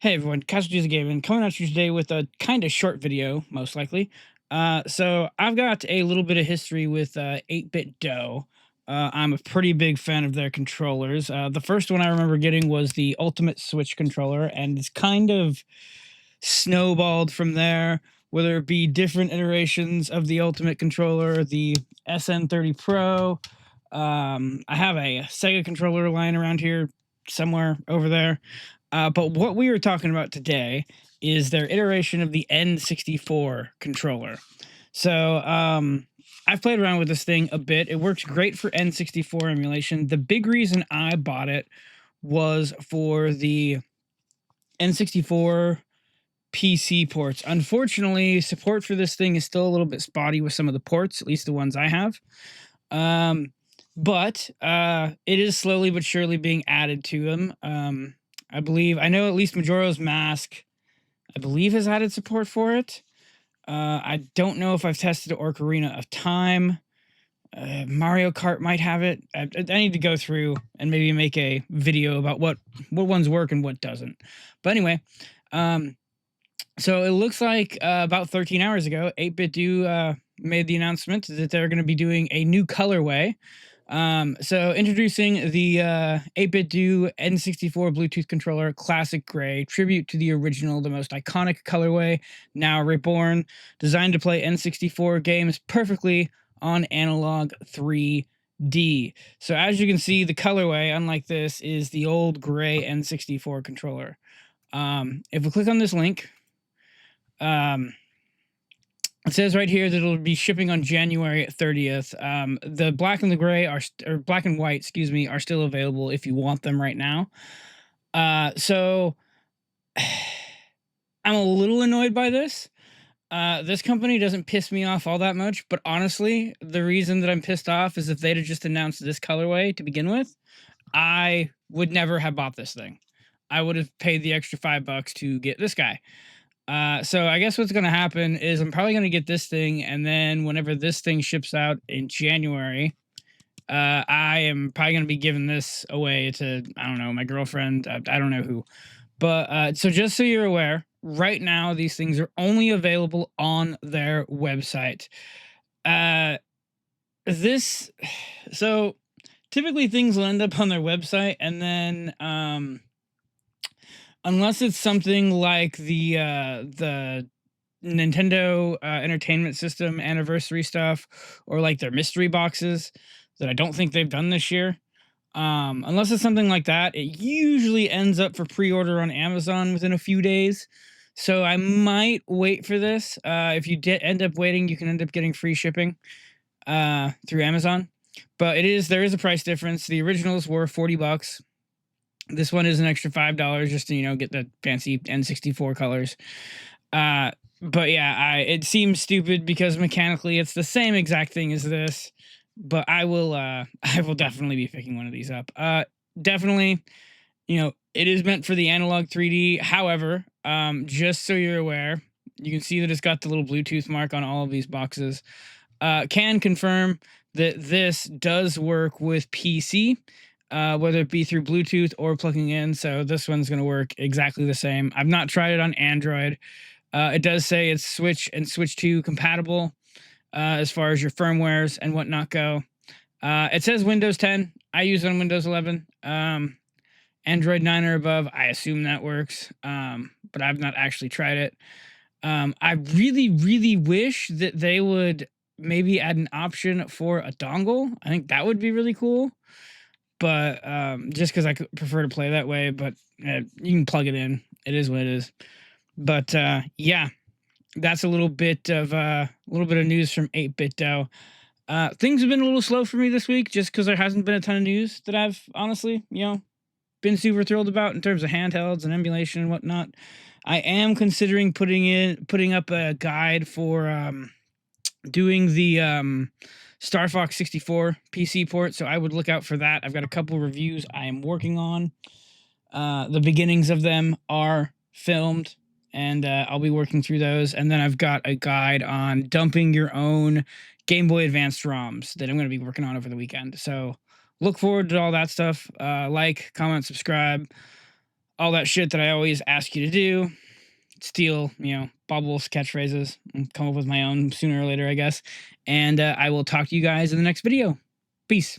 Hey everyone, Casualties of Gaming coming at you today with a kind of short video, most likely. So I've got a little bit of history with 8bitdo. I'm a pretty big fan of their controllers. The first one I remember getting was the Ultimate Switch controller, and it's kind of snowballed from there, whether it be different iterations of the Ultimate controller, the SN30 Pro. I have a Sega controller lying around here somewhere over there. But what we were talking about today is their iteration of the N64 controller. So I've played around with this thing a bit. It works great for N64 emulation. The big reason I bought it was for the N64 PC ports. Unfortunately, support for this thing is still a little bit spotty with some of the ports, at least the ones I have. But it is slowly but surely being added to them. I know at least Majora's Mask, I believe, has added support for it. I don't know if I've tested Ocarina of Time. Mario Kart might have it. I need to go through and maybe make a video about what ones work and what doesn't. But anyway, so it looks like about 13 hours ago, 8bitdo made the announcement that they're going to be doing a new colorway. So introducing the 8bitdo N64 Bluetooth controller Classic Gray, tribute to the original, the most iconic colorway, now reborn, designed to play N64 games perfectly on analog 3D. So as you can see, the colorway, unlike this, is the old gray N64 controller. If we click on this link, it says right here that it'll be shipping on January 30th. The black and the gray or black and white, excuse me, are still available if you want them right now. So I'm a little annoyed by this. This company doesn't piss me off all that much, but honestly, the reason that I'm pissed off is if they'd have just announced this colorway to begin with, I would never have bought this thing. I would have paid the extra $5 to get this guy. So I guess what's going to happen is I'm probably going to get this thing, and then whenever this thing ships out in January, I am probably going to be giving this away to, I don't know, my girlfriend. I don't know who. But so just so you're aware, right now these things are only available on their website. So typically things will end up on their website, and then unless it's something like the Nintendo Entertainment System anniversary stuff, or like their mystery boxes that I don't think they've done this year. Unless it's something like that, it usually ends up for pre-order on Amazon within a few days. So I might wait for this. If you end up waiting, you can end up getting free shipping through Amazon. But there is a price difference. The originals were $40. This one is an extra $5 just to, get the fancy N64 colors. But yeah, it seems stupid because mechanically it's the same exact thing as this, but I will definitely be picking one of these up. Definitely, it is meant for the analog 3D. However, just so you're aware, you can see that it's got the little Bluetooth mark on all of these boxes. Can confirm that this does work with PC. Whether it be through Bluetooth or plugging in. So this one's going to work exactly the same. I've not tried it on Android. It does say it's Switch and Switch 2 compatible as far as your firmwares and whatnot go. It says Windows 10. I use it on Windows 11. Android 9 or above, I assume that works, but I've not actually tried it. I really, really wish that they would maybe add an option for a dongle. I think that would be really cool. But just because I prefer to play that way, but you can plug it in. It is what it is. But yeah, that's a little bit of news from 8bitdo. Things have been a little slow for me this week, just because there hasn't been a ton of news that I've honestly, been super thrilled about in terms of handhelds and emulation and whatnot. I am considering putting up a guide for doing the Star Fox 64 PC port, so I would look out for that. I've got a couple reviews I am working on. The beginnings of them are filmed, and I'll be working through those. And then I've got a guide on dumping your own Game Boy Advanced ROMs that I'm going to be working on over the weekend. So look forward to all that stuff. Like, comment, subscribe, all that shit that I always ask you to do. Steal, Bob Wolf's catchphrases and come up with my own sooner or later, I guess. And I will talk to you guys in the next video. Peace.